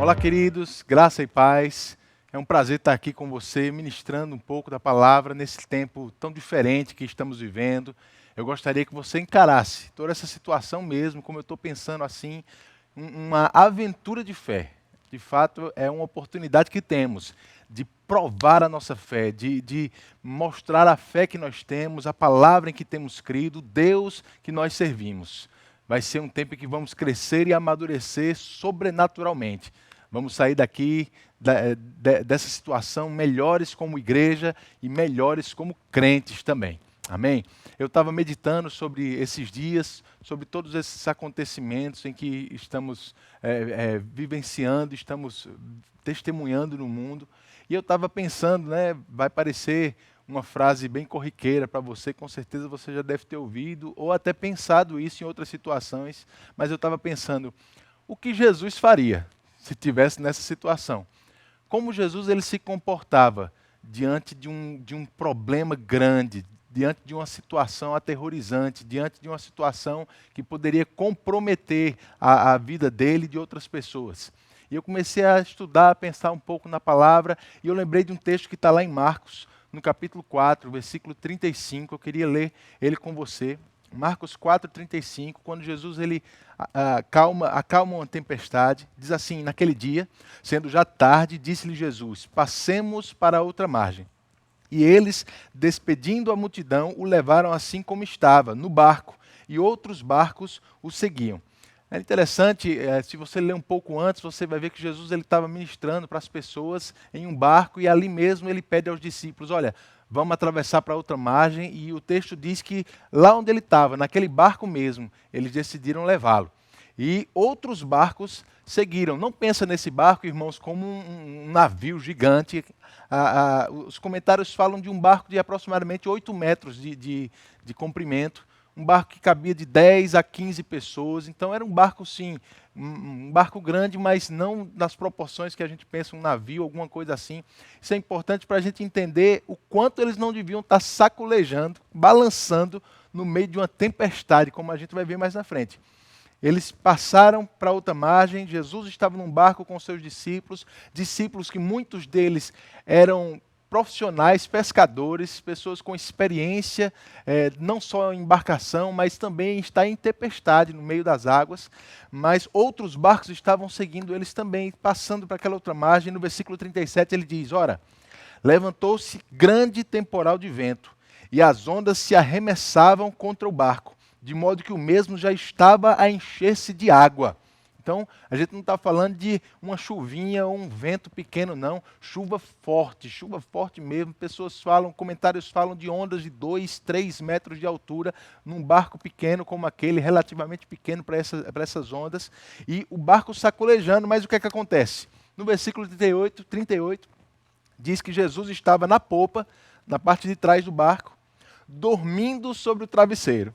Olá, queridos, graça e paz. É um prazer estar aqui com você, ministrando um pouco da palavra nesse tempo tão diferente que estamos vivendo. Eu gostaria que você encarasse toda essa situação mesmo, como eu estou pensando assim, uma aventura de fé. De fato, é uma oportunidade que temos de provar a nossa fé, de mostrar a fé que nós temos, a palavra em que temos crido, Deus que nós servimos. Vai ser um tempo em que vamos crescer e amadurecer sobrenaturalmente. Vamos sair daqui dessa situação melhores como igreja e melhores como crentes também. Amém? Eu estava meditando sobre esses dias, sobre todos esses acontecimentos em que estamos vivenciando, estamos testemunhando no mundo. E eu estava pensando, né, vai parecer uma frase bem corriqueira para você, com certeza você já deve ter ouvido ou até pensado isso em outras situações, mas eu estava pensando, o que Jesus faria se tivesse nessa situação? Como Jesus ele se comportava diante de um problema grande, diante de uma situação aterrorizante, diante de uma situação que poderia comprometer a vida dele e de outras pessoas? E eu comecei a estudar, a pensar um pouco na palavra, e eu lembrei de um texto que está lá em Marcos, no capítulo 4, versículo 35, eu queria ler ele com você. Marcos 4, 35, quando Jesus ele acalma uma tempestade, diz assim, naquele dia, sendo já tarde, disse-lhe Jesus, passemos para outra margem. E eles, despedindo a multidão, o levaram assim como estava, no barco, e outros barcos o seguiam. É interessante, se você ler um pouco antes, você vai ver que Jesus ele estava ministrando para as pessoas em um barco, e ali mesmo ele pede aos discípulos, olha, vamos atravessar para outra margem, e o texto diz que lá onde ele estava, naquele barco mesmo, eles decidiram levá-lo. E outros barcos seguiram. Não pensa nesse barco, irmãos, como um navio gigante. Os comentários falam de um barco de aproximadamente 8 metros de comprimento, um barco que cabia de 10 a 15 pessoas. Então era um barco, sim, um barco grande, mas não nas proporções que a gente pensa um navio, alguma coisa assim. Isso é importante para a gente entender o quanto eles não deviam estar sacolejando, balançando no meio de uma tempestade, como a gente vai ver mais na frente. Eles passaram para outra margem, Jesus estava num barco com seus discípulos, discípulos que muitos deles eram profissionais, pescadores, pessoas com experiência, não só em embarcação, mas também está em tempestade no meio das águas. Mas outros barcos estavam seguindo eles também, passando para aquela outra margem. No versículo 37 ele diz, ora, levantou-se grande temporal de vento, e as ondas se arremessavam contra o barco, de modo que o mesmo já estava a encher-se de água. Então, a gente não está falando de uma chuvinha ou um vento pequeno, não. Chuva forte mesmo. Pessoas falam, comentários falam de ondas de 2, 3 metros de altura num barco pequeno como aquele, relativamente pequeno para essas ondas. E o barco sacolejando, mas o que é que acontece? No versículo 38, diz que Jesus estava na popa, na parte de trás do barco, dormindo sobre o travesseiro.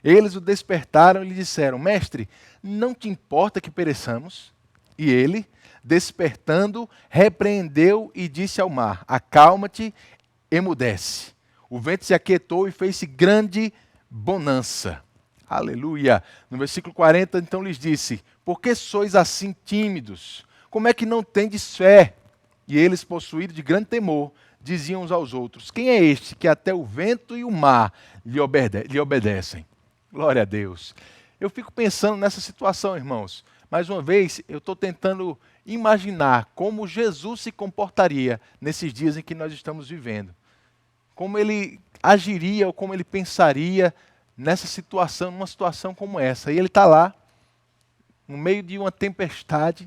Eles o despertaram e lhe disseram, mestre, não te importa que pereçamos? E ele, despertando, repreendeu e disse ao mar, acalma-te, emudece. O vento se aquietou e fez-se grande bonança. Aleluia. No versículo 40, então lhes disse, por que sois assim tímidos? Como é que não tendes fé? E eles, possuídos de grande temor, diziam uns aos outros, quem é este que até o vento e o mar lhe obedecem? Glória a Deus. Eu fico pensando nessa situação, irmãos. Mais uma vez, eu estou tentando imaginar como Jesus se comportaria nesses dias em que nós estamos vivendo. Como ele agiria ou como ele pensaria nessa situação, numa situação como essa. E ele está lá, no meio de uma tempestade,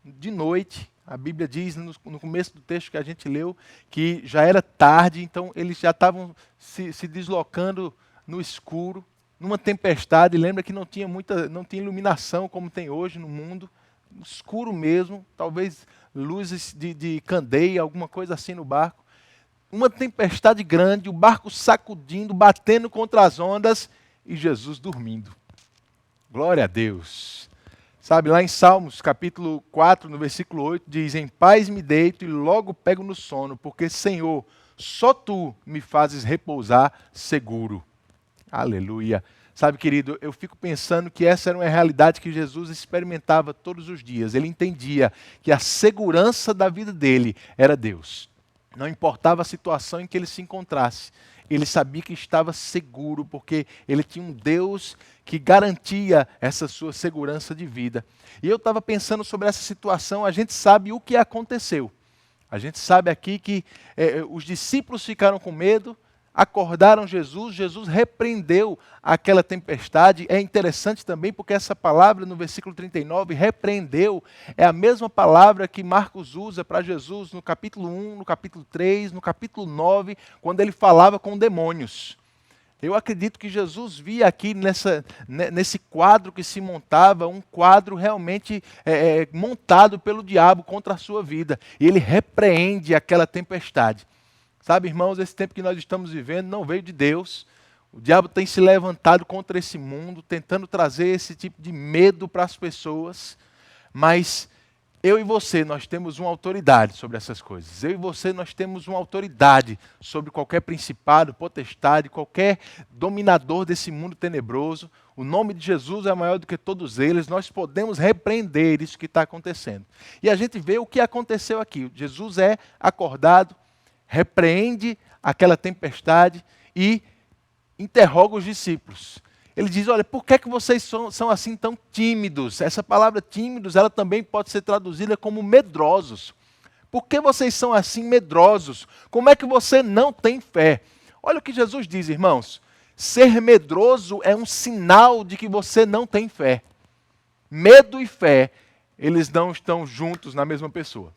de noite. A Bíblia diz no começo do texto que a gente leu que já era tarde, então eles já estavam se deslocando no escuro, numa tempestade. Lembra que não tinha iluminação como tem hoje no mundo, escuro mesmo, talvez luzes de candeia, alguma coisa assim no barco. Uma tempestade grande, o barco sacudindo, batendo contra as ondas e Jesus dormindo. Glória a Deus. Sabe, lá em Salmos, capítulo 4, no versículo 8, diz, em paz me deito e logo pego no sono, porque, Senhor, só Tu me fazes repousar seguro. Aleluia. Sabe, querido, eu fico pensando que essa era uma realidade que Jesus experimentava todos os dias. Ele entendia que a segurança da vida dele era Deus. Não importava a situação em que ele se encontrasse, ele sabia que estava seguro, porque ele tinha um Deus que garantia essa sua segurança de vida. E eu estava pensando sobre essa situação, a gente sabe o que aconteceu. A gente sabe aqui que os discípulos ficaram com medo, acordaram Jesus, Jesus repreendeu aquela tempestade. É interessante também porque essa palavra no versículo 39, repreendeu, é a mesma palavra que Marcos usa para Jesus no capítulo 1, no capítulo 3, no capítulo 9, quando ele falava com demônios. Eu acredito que Jesus via aqui nesse quadro que se montava, um quadro realmente montado pelo diabo contra a sua vida. E ele repreende aquela tempestade. Sabe, irmãos, esse tempo que nós estamos vivendo não veio de Deus. O diabo tem se levantado contra esse mundo, tentando trazer esse tipo de medo para as pessoas. Mas eu e você, nós temos uma autoridade sobre essas coisas. Eu e você, nós temos uma autoridade sobre qualquer principado, potestade, qualquer dominador desse mundo tenebroso. O nome de Jesus é maior do que todos eles. Nós podemos repreender isso que está acontecendo. E a gente vê o que aconteceu aqui. Jesus é acordado, repreende aquela tempestade e interroga os discípulos. Ele diz, olha, por que vocês são assim tão tímidos? Essa palavra tímidos, ela também pode ser traduzida como medrosos. Por que vocês são assim medrosos? Como é que você não tem fé? Olha o que Jesus diz, irmãos. Ser medroso é um sinal de que você não tem fé. Medo e fé, eles não estão juntos na mesma pessoa.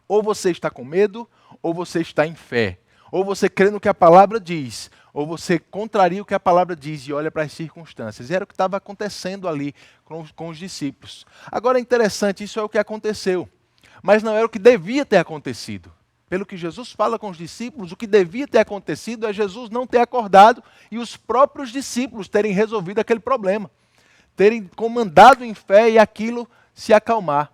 Ou você está com medo, ou você está em fé. Ou você crê no que a palavra diz, ou você contraria o que a palavra diz e olha para as circunstâncias. E era o que estava acontecendo ali com os discípulos. Agora é interessante, isso é o que aconteceu. Mas não era o que devia ter acontecido. Pelo que Jesus fala com os discípulos, o que devia ter acontecido é Jesus não ter acordado e os próprios discípulos terem resolvido aquele problema. Terem comandado em fé e aquilo se acalmar.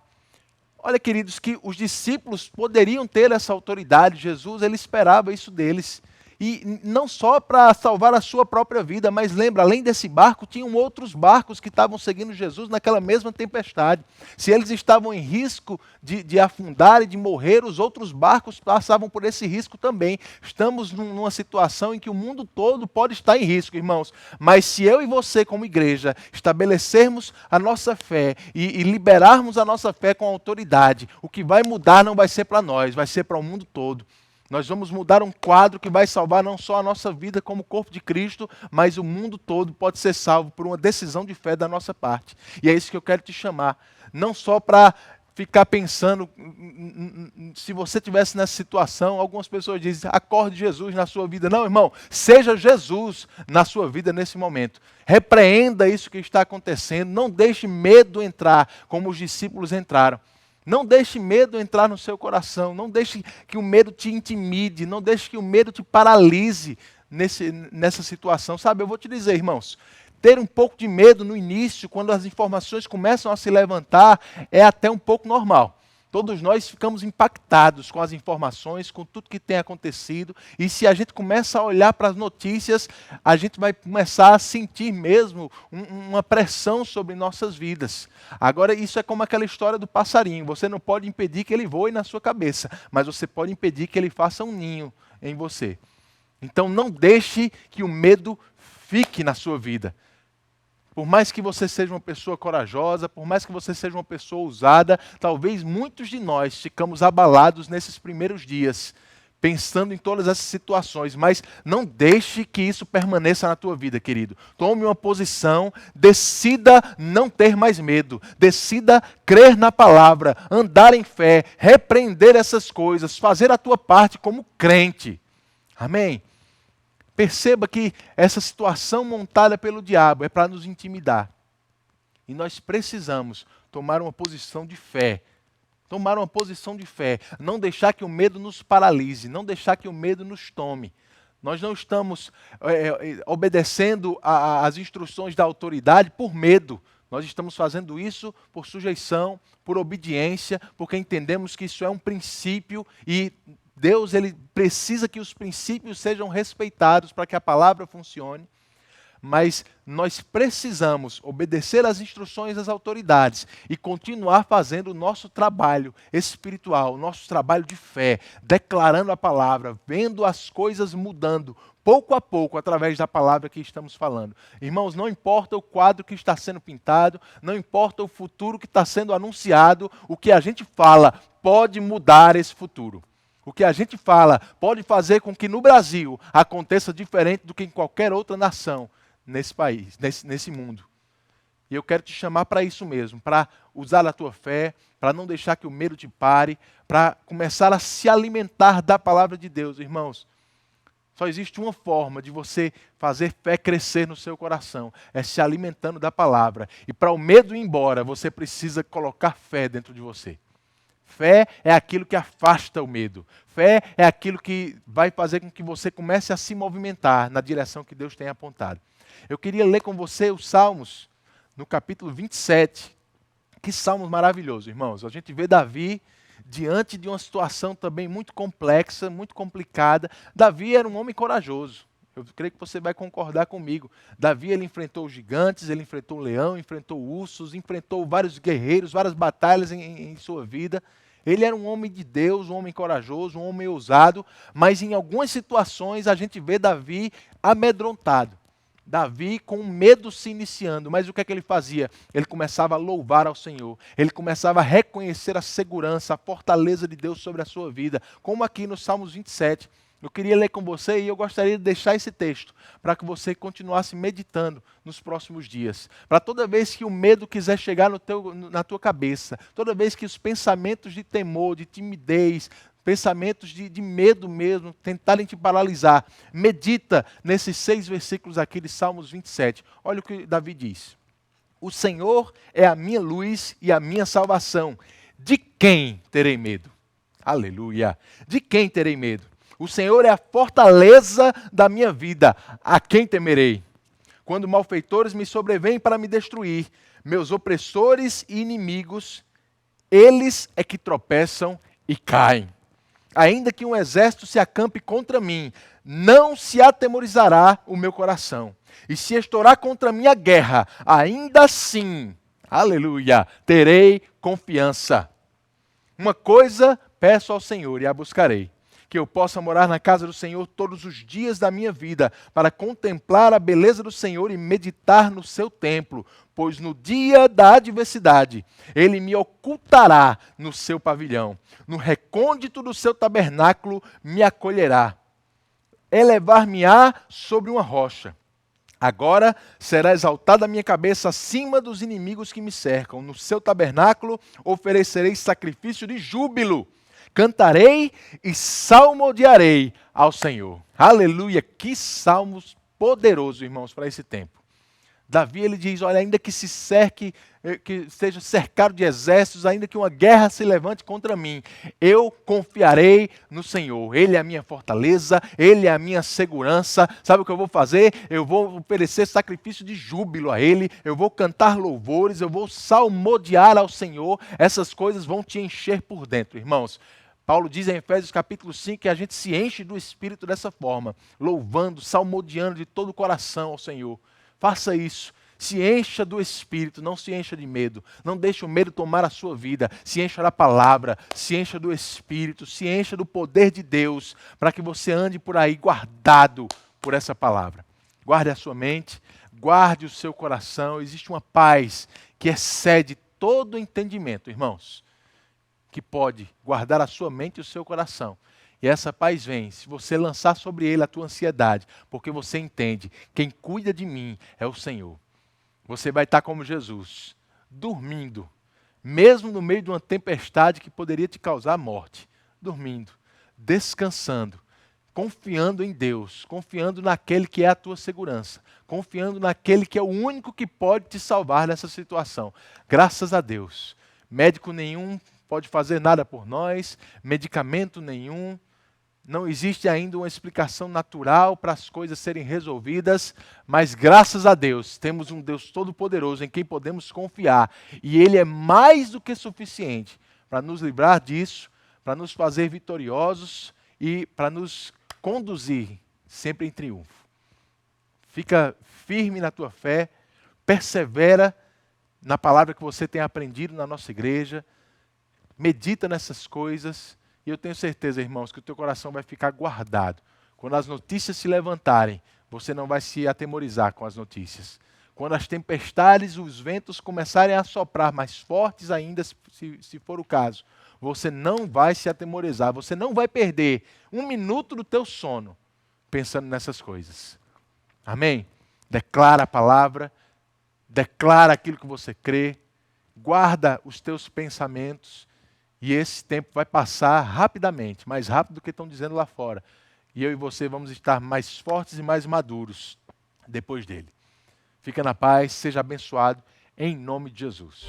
Olha, queridos, que os discípulos poderiam ter essa autoridade. Jesus, ele esperava isso deles. E não só para salvar a sua própria vida, mas lembra, além desse barco, tinham outros barcos que estavam seguindo Jesus naquela mesma tempestade. Se eles estavam em risco de afundar e de morrer, os outros barcos passavam por esse risco também. Estamos numa situação em que o mundo todo pode estar em risco, irmãos. Mas se eu e você, como igreja, estabelecermos a nossa fé e liberarmos a nossa fé com autoridade, o que vai mudar não vai ser para nós, vai ser para o mundo todo. Nós vamos mudar um quadro que vai salvar não só a nossa vida como corpo de Cristo, mas o mundo todo pode ser salvo por uma decisão de fé da nossa parte. E é isso que eu quero te chamar. Não só para ficar pensando, se você estivesse nessa situação, algumas pessoas dizem, acorde Jesus na sua vida. Não, irmão, seja Jesus na sua vida nesse momento. Repreenda isso que está acontecendo, não deixe medo entrar, como os discípulos entraram. Não deixe medo entrar no seu coração, não deixe que o medo te intimide, não deixe que o medo te paralise nessa situação. Sabe, eu vou te dizer, irmãos, ter um pouco de medo no início, quando as informações começam a se levantar, é até um pouco normal. Todos nós ficamos impactados com as informações, com tudo que tem acontecido. E se a gente começa a olhar para as notícias, a gente vai começar a sentir mesmo uma pressão sobre nossas vidas. Agora, isso é como aquela história do passarinho. Você não pode impedir que ele voe na sua cabeça, mas você pode impedir que ele faça um ninho em você. Então, não deixe que o medo fique na sua vida. Por mais que você seja uma pessoa corajosa, por mais que você seja uma pessoa ousada, talvez muitos de nós ficamos abalados nesses primeiros dias, pensando em todas essas situações, mas não deixe que isso permaneça na tua vida, querido. Tome uma posição, decida não ter mais medo, decida crer na palavra, andar em fé, repreender essas coisas, fazer a tua parte como crente. Amém? Perceba que essa situação montada pelo diabo é para nos intimidar. E nós precisamos tomar uma posição de fé. Tomar uma posição de fé. Não deixar que o medo nos paralise. Não deixar que o medo nos tome. Nós não estamos obedecendo às instruções da autoridade por medo. Nós estamos fazendo isso por sujeição, por obediência, porque entendemos que isso é um princípio e Deus, ele precisa que os princípios sejam respeitados para que a palavra funcione. mas nós precisamos obedecer às instruções das autoridades e continuar fazendo o nosso trabalho espiritual, o nosso trabalho de fé, declarando a palavra, vendo as coisas mudando, pouco a pouco, através da palavra que estamos falando. Irmãos, não importa o quadro que está sendo pintado, não importa o futuro que está sendo anunciado, o que a gente fala pode mudar esse futuro. O que a gente fala pode fazer com que no Brasil aconteça diferente do que em qualquer outra nação nesse país, nesse mundo. E eu quero te chamar para isso mesmo, para usar a tua fé, para não deixar que o medo te pare, para começar a se alimentar da palavra de Deus, irmãos. Só existe uma forma de você fazer fé crescer no seu coração, é se alimentando da palavra. E para o medo ir embora, você precisa colocar fé dentro de você. Fé é aquilo que afasta o medo. Fé é aquilo que vai fazer com que você comece a se movimentar na direção que Deus tem apontado. Eu queria ler com você os Salmos, no capítulo 27. Que salmos maravilhosos, irmãos. A gente vê Davi diante de uma situação também muito complexa, muito complicada. Davi era um homem corajoso. Eu creio que você vai concordar comigo. Davi, ele enfrentou gigantes, ele enfrentou o leão, enfrentou ursos, enfrentou vários guerreiros, várias batalhas em sua vida. Ele era um homem de Deus, um homem corajoso, um homem ousado, mas em algumas situações a gente vê Davi amedrontado. Davi com medo se iniciando, mas o que é que ele fazia? Ele começava a louvar ao Senhor, ele começava a reconhecer a segurança, a fortaleza de Deus sobre a sua vida, como aqui no Salmos 27. Eu queria ler com você e eu gostaria de deixar esse texto para que você continuasse meditando nos próximos dias. Para toda vez que o medo quiser chegar na tua cabeça, toda vez que os pensamentos de temor, de timidez, pensamentos de medo mesmo, tentarem te paralisar, medita nesses 6 versículos aqui de Salmos 27. Olha o que Davi diz. O Senhor é a minha luz e a minha salvação. De quem terei medo? Aleluia! De quem terei medo? O Senhor é a fortaleza da minha vida. A quem temerei? Quando malfeitores me sobrevêm para me destruir, meus opressores e inimigos, eles é que tropeçam e caem. Ainda que um exército se acampe contra mim, não se atemorizará o meu coração. E se estourar contra mim a guerra, ainda assim, aleluia, terei confiança. Uma coisa peço ao Senhor e a buscarei, que eu possa morar na casa do Senhor todos os dias da minha vida, para contemplar a beleza do Senhor e meditar no seu templo, pois no dia da adversidade ele me ocultará no seu pavilhão, no recôndito do seu tabernáculo me acolherá, elevar-me-á sobre uma rocha. Agora será exaltada a minha cabeça acima dos inimigos que me cercam. No seu tabernáculo oferecerei sacrifício de júbilo. Cantarei e salmodiarei ao Senhor. Aleluia! Que salmos poderosos, irmãos, para esse tempo. Davi, ele diz, olha, ainda que se cerque, que esteja cercado de exércitos, ainda que uma guerra se levante contra mim, eu confiarei no Senhor. Ele é a minha fortaleza, Ele é a minha segurança. Sabe o que eu vou fazer? Eu vou oferecer sacrifício de júbilo a Ele, eu vou cantar louvores, eu vou salmodiar ao Senhor. Essas coisas vão te encher por dentro, irmãos. Paulo diz em Efésios capítulo 5 que a gente se enche do Espírito dessa forma, louvando, salmodiando de todo o coração ao Senhor. Faça isso. Se encha do Espírito, não se encha de medo. Não deixe o medo tomar a sua vida. Se encha da palavra, se encha do Espírito, se encha do poder de Deus, para que você ande por aí guardado por essa palavra. Guarde a sua mente, guarde o seu coração. Existe uma paz que excede todo entendimento, irmãos, que pode guardar a sua mente e o seu coração. E essa paz vem se você lançar sobre ele a tua ansiedade, porque você entende, quem cuida de mim é o Senhor. Você vai estar como Jesus, dormindo, mesmo no meio de uma tempestade que poderia te causar morte, dormindo, descansando, confiando em Deus, confiando naquele que é a tua segurança, confiando naquele que é o único que pode te salvar nessa situação. Graças a Deus, médico nenhum pode fazer nada por nós, medicamento nenhum. Não existe ainda uma explicação natural para as coisas serem resolvidas, mas graças a Deus, temos um Deus todo-poderoso em quem podemos confiar. E Ele é mais do que suficiente para nos livrar disso, para nos fazer vitoriosos e para nos conduzir sempre em triunfo. Fica firme na tua fé, persevera na palavra que você tem aprendido na nossa igreja, medita nessas coisas, e eu tenho certeza, irmãos, que o teu coração vai ficar guardado. Quando as notícias se levantarem, você não vai se atemorizar com as notícias. Quando as tempestades, os ventos começarem a soprar mais fortes ainda, se for o caso, você não vai se atemorizar, você não vai perder um minuto do teu sono pensando nessas coisas. Amém? Declara a palavra, declara aquilo que você crê, guarda os teus pensamentos, e esse tempo vai passar rapidamente, mais rápido do que estão dizendo lá fora. E eu e você vamos estar mais fortes e mais maduros depois dele. Fica na paz, seja abençoado, em nome de Jesus.